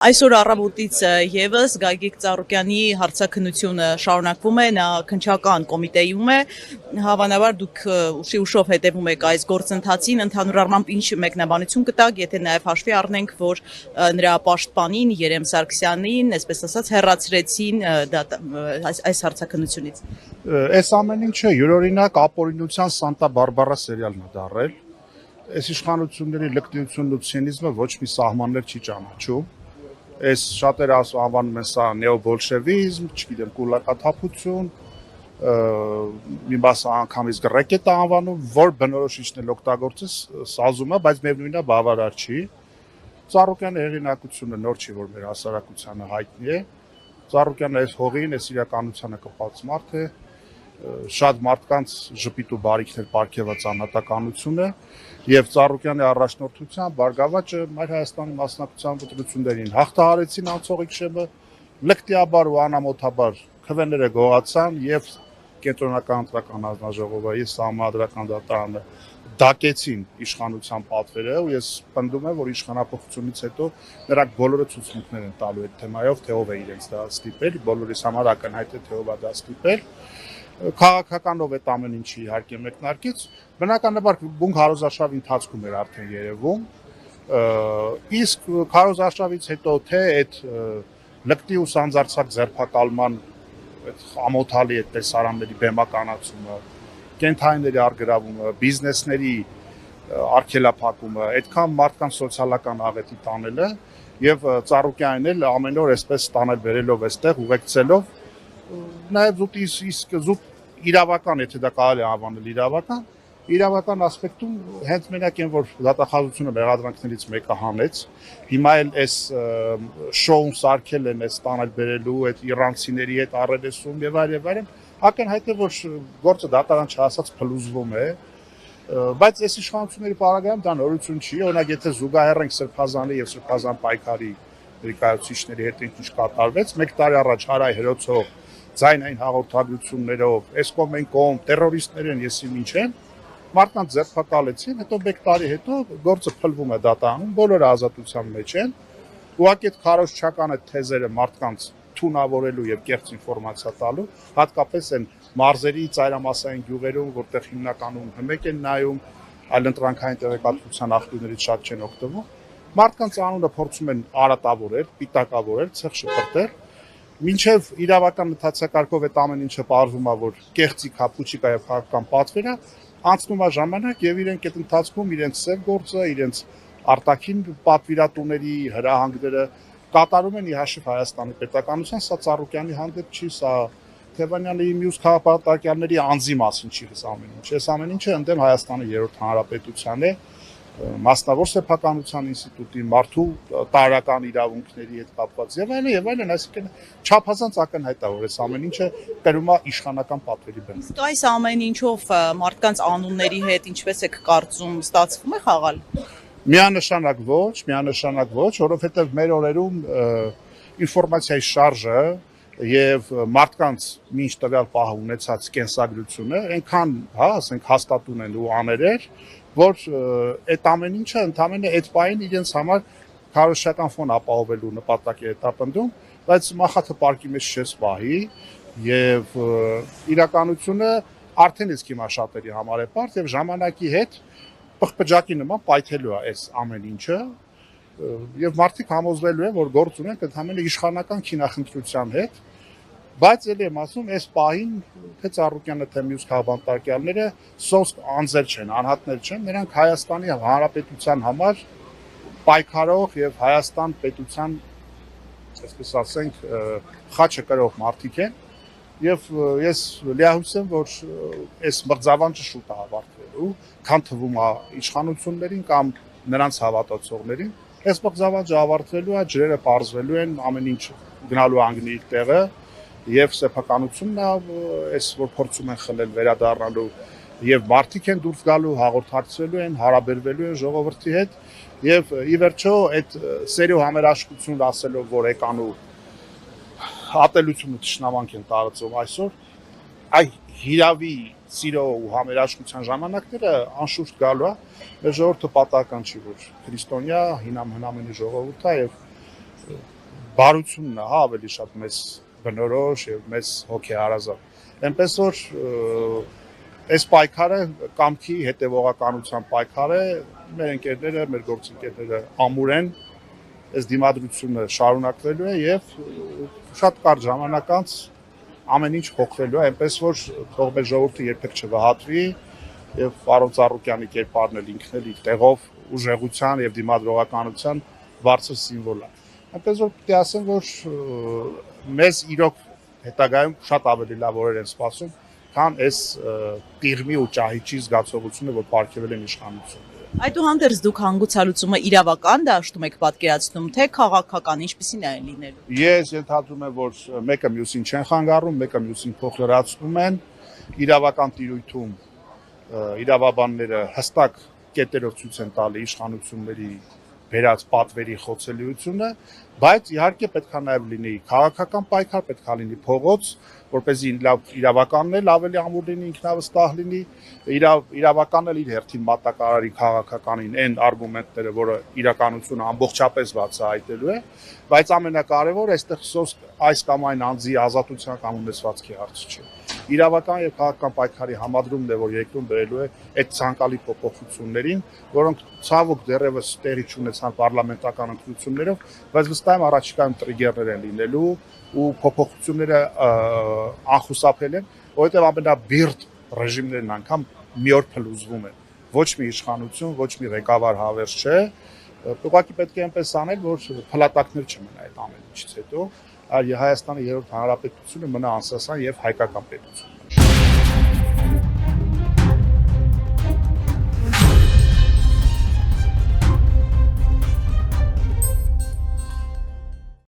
Այսօր առավոտից եւս Գագիկ Ծառուկյանի հարցաքննությունը շարունակվում է, նա քննչական կոմիտեում է, հավանաբար դուք ուշով հետևում եք այս գործընթացին, ընդհանուր առմամբ ինչ մեկնաբանություն կտաք, եթե նաեւ հաշվի առնենք, որ նրա պաշտպանին Երեմ Սարգսյանին, այսպես ասած, հեռացրեցին այս հարցաքննությունից։ Այս ամեն ինչը յուրօրինակ ապօրինության Սանտա Բարբարա սերիալն է դառել։ Այս իշխանությունների լկտիությունն ու ցինիզմը ոչ մի սահմաններ չի ճանաչում։ Այս շատերը անվանում են սա նեոբոլշևիզմ, չգիտեմ, կուլակաթափություն, մի մասը անգամից գրեկետ է անվանում, որ բնորոշիչն էլ օգտագործես սազում է, բայց միևնույնն է բավարար չի։ Ծառուկյանի հեղինակությունը նոր չի, որ մեր հասարակությանը հայտնի է։ Ծառուկյանը այս հողին, այս իրականությանը կպած մարդ է, շատ մարդկանց ժպիտ ու բարիքներ պարգևած անհատականություն է եւ Ծառուկյանի առաջնորդությամբ Բարգավաճը Մայր Հայաստանի մասնակցության ընտրություններին հաղթահարեցին անցողիկ շեմը, լկտիաբար ու անամոթաբար քվեները գողացան եւ կենտրոնական ընտրական հանձնաժողովը եւ Սահմանադրական դատարանը դակեցին իշխանության պատվերը ու ես պնդում եմ, որ իշխանապողությունից հետո նրանք բոլորը ցուցմունքներ են տալու այդ թեմայով, թե ով է իրենց դա ստիպել, բոլորիս համար ակնհայտ է, թե ով է դա ստիպել։ Քաղաքականով այդ ամեն ինչի իհարկե մեկնարկից, բնականաբար բուն քարոզարշավի ընթացքում էր արդեն երևում, իսկ քարոզարշավից հետո թե այդ լկտի ու սանձարձակ ձերբակալման այդ ամոթալի այդ տեսարանների բեմականացումը, կենթայիների արգրավումը, բիզնեսների արգելափակումը, այդքան մարդկանց սոցիալական աղետի տանելը եւ Ծառուկյանին էլ ամեն օր այսպես տանել վերելով այստեղ ուղեկցելով նաեւ զուտ իրավական, եթե դա կարելի է անվանել իրավական ասպեկտում հենց մենակ են, որ դատախազությունը մեղադրանքներից մեկը հանեց, հիմա էլ այս շոուն սարքել են, այս տանել բերելու, այդ իրանցիների հետ առերեսում եւ այլն, ակնհայտ է, որ գործը դատարան չհասած փլուզվում է, բայց այս իշխանությունների պարագայում դա նորություն չի, օրինակ եթե զուգահեռենք Սրբազանի եւ Սրբազան պայքարի ներկայացուցիչների հետ ինչ կատարվեց, 1 տարի առաջ Հարայ հերոցով ձայնային հաղորդագրություններով, այս կողմ այն կողմ տերորիստներ են, եսի ինչ են, մարդկանց ձերբակալեցին, հետո 1 տարի հետո գործը փլվում է դատարանում, բոլորը ազատության մեջ են, ուղղակի այդ քարոզչական այդ թեզերը մարդկանց թունավորելու եւ կեղծ ինֆորմացիա տալու, հատկապես այն մարզերի ծայրամասային գյուղերում, որտեղ հիմնականում հմեկ են նայում, այլընտրանքային տեղեկատվության աղբյուրներից շատ չեն օգտվում, մարդկանց անունը փորձում են արատավորել, պիտակավորել, ցեղ շպրտել, մինչև իրավական մտածակարգով այդ ամեն ինչը պարզվում է, որ կեղծիք, փուչիկա եւ քաղաքական պատվեր է, անցնում է ժամանակ եւ իրենք այդ ընթացքում իրենց սև գործը, իրենց արտաքին պատվիրատուների հրահանգները կատարում են ի հաշիվ Հայաստանի պետականության, սա Ծառուկյանի հանդեպ չի, սա Թևանյանի մյուս քաղաքապետարների անձի մասին չի այս ամեն ինչ։ Այս ամեն ինչը ընդդեմ Հայաստանի երրորդ հանրապետության է, մասնավոր սեփականության ինստիտուտի, մարդու տարրական իրավունքների հետ կապված եւ այլն, այսինքն չափազանց ակնհայտ է, որ այս ամեն ինչը կրում է իշխանական պատվերի բեմ։ Իսկ այս ամեն ինչով մարդկանց անունների հետ ինչպես եք կարծում, ստացվում է խաղալ։ Միանշանակ ոչ, որովհետեւ մեր օրերում ինֆորմացիայի շարժը եւ մարդկանց մինչ տվյալ պահը ունեցած կենսագրությունը այնքան, ասենք հաստատուն են ու աներեր, որ այդ ամեն ինչը ընդամենը այդ պահին իրենց համար քարոզչական ֆոն ապահովելու նպատակ է հետապնդում, բայց մախաթը պարկի մեջ չես պահի եւ իրականությունը արդեն իսկ հիմա շատերի համար է բարդ եւ ժամանակի հետ պղպջակի նման պայթելու է այս ամեն ինչը եւ մարդիկ համոզվելու են, որ գործ ունեն ընդամենը իշխանական քինախնդրության հետ, բայց ելի եմ ասում, այս պահին թե Ծառուկյանը, թե մյուս քաղաքապետարները սոսկ անձեր չեն, անհատներ չեն, նրանք Հայաստանի Հանրապետության համար պայքարող եւ Հայաստան պետության, այսպես ասենք, խաչը կրող մարդիկ են եւ ես լիահույս եմ, որ այս մղձավանջը շուտ է ավարտվելու, քան թվում է իշխանություններին կամ նրանց հավատացողներին, այս մղձավանջը ավարտվելու է, ջրերը պարզվելու են, ամեն ինչ գնալու անգնի իր տեղը եւ սեփականությունն է, այս որ փորձում են խլել վերադառնալու եւ մարդիկ են դուրս գալու, հաղորդակցվելու են, հարաբերվելու են ժողովրդի հետ եւ ի վերջո այդ սերիո համերաշխությունն ասելով, որ եկանու ատելությունը ճշնամանք են տարածում այսօր, այ հիրավի սիրո ու համերաշխության ժամանակները անշուշտ գալու է, մեր ժողովուրդը պատահական չի, որ քրիստոնյա, հինամ հնամենի ժողովուրդ է եւ բարությունն է, հա, ավելի շատ մեզ բնորոշ եւ մեզ հոգեհարազատ։ Այնպես որ այս պայքարը կամքի հետևողականության պայքար է, մեր ընկերները, մեր գործընկերները ամուր են, այս դիմադրությունը շարունակվելու է եւ շատ կարճ ժամանակ անց ամեն ինչ փոխվելու է, այնպես որ թող մեր ժողովուրդը երբեք չվհատվի եւ պարոն Ծառուկյանի կերպարն էլ ինքն էլ իր տեղով ուժեղության եւ դիմադրողականության բարձր սիմվոլ է։ Այնպես որ պետք է ասեմ, որ մեզ իրոք հետագայում շատ ավելի լավ օրեր են սպասում, քան այս պիղմի ու ճահիճի զգացողությունը, որ պարգևել են իշխանությունը։ Այդուհանդերձ դուք հանգուցալուծումը իրավական դաշտում եք պատկերացնում, թե քաղաքական, ինչպիսին է լինելու։ Ես ենթադրում եմ, որ մեկը մյուսին չեն խանգարում, մեկը մյուսին փոխլրացնում են, իրավական տիրույթում իրավաբանները հստակ կետերով ցույց են տալի իշխանությունների վերած պատվերի խոցելիությունը, բայց իհարկե պետքա նաև լինի քաղաքական պայքար, պետքա լինի փողոց, որպեսզի իրավականն էլ ավելի ամուր լինի, ինքնավստահ լինի, իրավականն էլ իր հերթին մատակարարի քաղաքականին այն արգումենտները, որը իրականությունը ամբողջապես բացահայտելու է, բայց ամենակարևորը այստեղ այս կամ այն անձի ազատության կամ ունեցվածքի հարցը չէ։ Իրավական եւ քաղաքական պայքարի համադրումն է, որ երկրում բերելու է այդ ցանկալի փոփոխություններին, որոնք ցավոք դեռևս տեղի չունեցան պարլամենտական ընտրություններով, բայց վստահ եմ առաջիկայում տրիգերներ են լինելու ու փոփոխությունները անխուսափել են, որովհետեւ ամենաբիրտ ռեժիմներն անգամ մի օր փլուզվում են։ Ոչ մի իշխանություն, ոչ մի ղեկավար հավերժ չէ, ուղղակի պետք է այնպես անել, որ փլատակներ չմնա այդ ամեն ինչից հետո, Հայաստանի երրորդ հանրապետությունը մնա անսասան եւ հայկական պետություն։